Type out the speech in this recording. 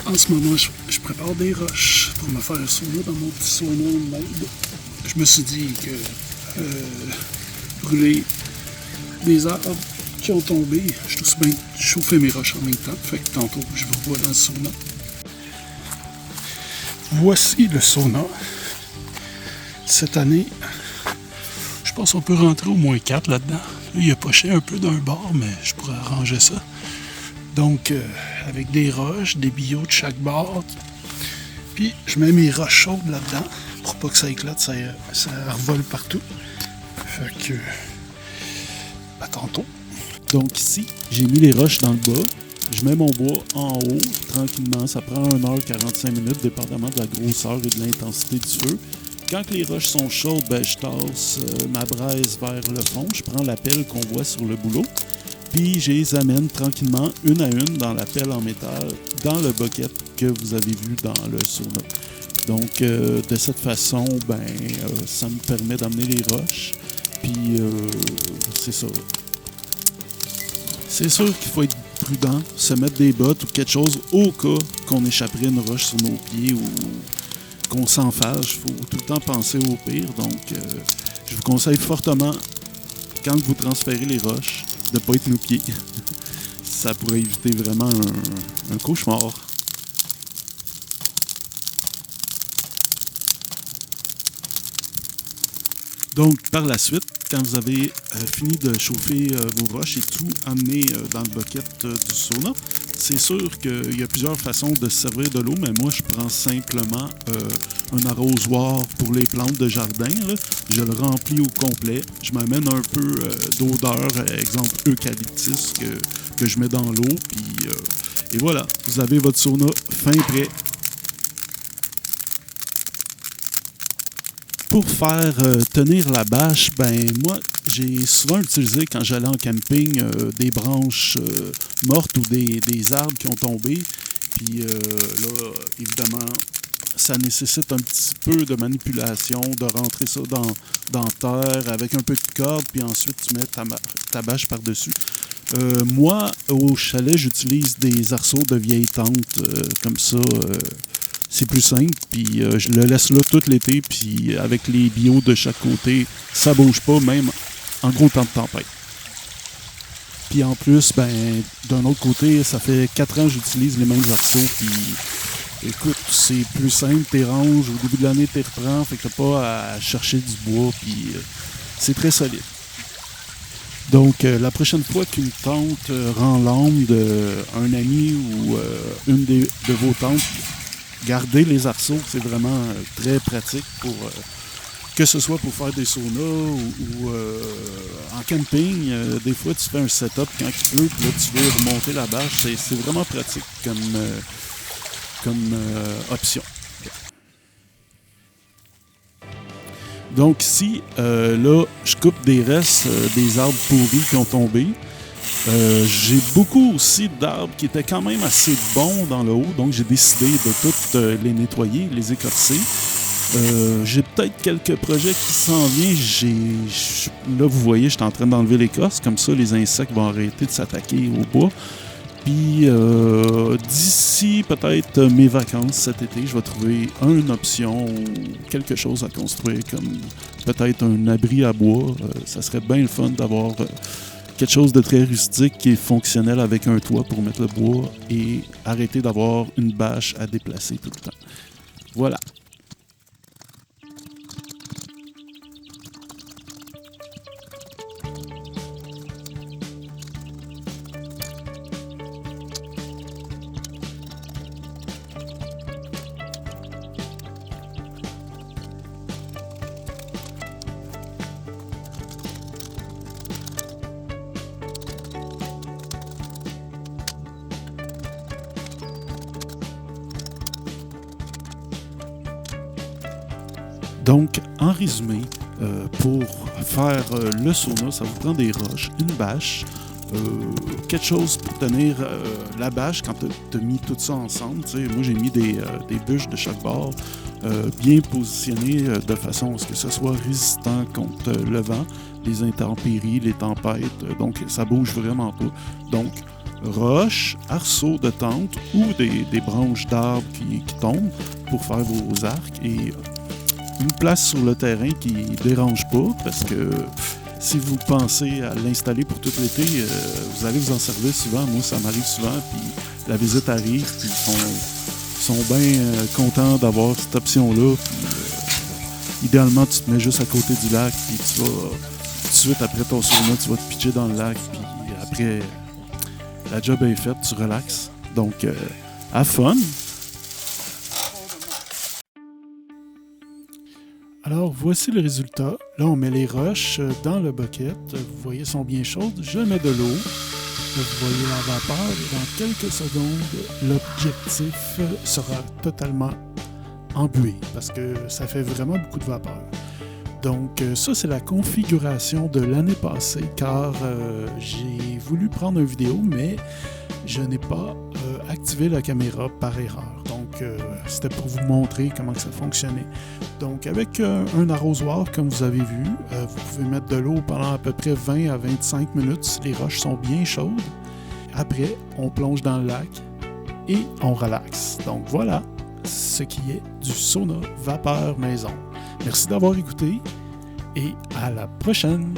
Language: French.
En ce moment, je prépare des roches pour me faire un sauna dans mon petit sauna homemade. Je me suis dit que brûler des arbres qui ont tombé, je suis aussi bien chauffer mes roches en même temps. Fait que tantôt, je vous revois dans le sauna. Voici le sauna. Cette année, je pense qu'on peut rentrer au moins 4 là-dedans. Là, il a poché un peu d'un bord, mais je pourrais arranger ça. Donc, avec des roches, des billots de chaque bord. Puis, je mets mes roches chaudes là-dedans pour pas que ça éclate, ça revole partout. Fait que, à tantôt. Donc ici, j'ai mis les roches dans le bas. Je mets mon bois en haut, tranquillement. Ça prend 1h45 minutes, dépendamment de la grosseur et de l'intensité du feu. Quand les roches sont chaudes, je tasse ma braise vers le fond. Je prends la pelle qu'on voit sur le boulot. Puis je les amène tranquillement, une à une, dans la pelle en métal, dans le bucket que vous avez vu dans le sauna. Donc, de cette façon, ça me permet d'amener les roches. Puis, c'est ça. C'est sûr qu'il faut être prudent, se mettre des bottes ou quelque chose au cas qu'on échapperait une roche sur nos pieds ou qu'on s'enfarge. Il faut tout le temps penser au pire. Donc, je vous conseille fortement, quand vous transférez les roches, de ne pas être nu-pieds. Ça pourrait éviter vraiment un cauchemar. Donc, par la suite, quand vous avez fini de chauffer vos roches et tout amener dans le bucket du sauna, c'est sûr qu'il y a plusieurs façons de se servir de l'eau, mais moi, je prends simplement un arrosoir pour les plantes de jardin. Là. Je le remplis au complet. Je m'amène un peu d'odeur, exemple eucalyptus, que je mets dans l'eau. Puis, et voilà, vous avez votre sauna fin prêt. Pour faire tenir la bâche, moi, j'ai souvent utilisé, quand j'allais en camping, des branches mortes ou des arbres qui ont tombé. Puis là, évidemment, ça nécessite un petit peu de manipulation, de rentrer ça dans terre avec un peu de corde, puis ensuite tu mets ta bâche par-dessus. Moi, au chalet, j'utilise des arceaux de vieilles tentes comme ça. C'est plus simple, puis je le laisse là tout l'été, puis avec les bio de chaque côté, ça bouge pas, même en gros temps de tempête. Puis en plus, d'un autre côté, ça fait 4 ans que j'utilise les mêmes arceaux, puis écoute, c'est plus simple, t'es ranges, au début de l'année, t'es reprends, fait que t'as pas à chercher du bois, puis c'est très solide. Donc, la prochaine fois qu'une tente rend l'âme d'un ami ou une de vos tantes, gardez les arceaux, c'est vraiment très pratique pour que ce soit pour faire des saunas ou en camping. Des fois, tu fais un setup quand il pleut, puis là, tu veux remonter la bâche. C'est vraiment pratique comme option. Donc ici, là, je coupe des restes des arbres pourris qui ont tombé. J'ai beaucoup aussi d'arbres qui étaient quand même assez bons dans le haut, donc j'ai décidé de toutes les nettoyer, les écorcer. J'ai peut-être quelques projets qui s'en viennent. Là, vous voyez, je suis en train d'enlever l'écorce, comme ça les insectes vont arrêter de s'attaquer au bois. Puis d'ici peut-être mes vacances cet été, je vais trouver une option ou quelque chose à construire, comme peut-être un abri à bois. Ça serait bien le fun d'avoir quelque chose de très rustique qui est fonctionnel avec un toit pour mettre le bois et arrêter d'avoir une bâche à déplacer tout le temps. Voilà. Donc, en résumé, pour faire le sauna, ça vous prend des roches, une bâche, quelque chose pour tenir la bâche quand tu as mis tout ça ensemble. T'sais, moi, j'ai mis des bûches de chaque bord, bien positionnées de façon à ce que ce soit résistant contre le vent, les intempéries, les tempêtes. Donc, ça bouge vraiment pas. Donc, roches, arceaux de tente ou des branches d'arbres qui tombent pour faire vos arcs et une place sur le terrain qui ne dérange pas parce que si vous pensez à l'installer pour tout l'été, vous allez vous en servir souvent. Moi, ça m'arrive souvent, puis la visite arrive, puis ils sont bien contents d'avoir cette option-là. Puis, idéalement, tu te mets juste à côté du lac, puis tu vas tout de suite après ton sauna, tu vas te pitcher dans le lac, puis après, la job est faite, tu relaxes. Donc, have fun! Alors, voici le résultat. Là, on met les roches dans le bucket. Vous voyez, elles sont bien chaudes. Je mets de l'eau. Vous voyez la vapeur. Et dans quelques secondes, l'objectif sera totalement embué parce que ça fait vraiment beaucoup de vapeur. Donc, ça, c'est la configuration de l'année passée car j'ai voulu prendre une vidéo, mais je n'ai pas activé la caméra par erreur. Donc, c'était pour vous montrer comment que ça fonctionnait. Donc, avec un arrosoir, comme vous avez vu, vous pouvez mettre de l'eau pendant à peu près 20 à 25 minutes si les roches sont bien chaudes. Après, on plonge dans le lac et on relaxe. Donc, voilà ce qui est du sauna vapeur maison. Merci d'avoir écouté et à la prochaine!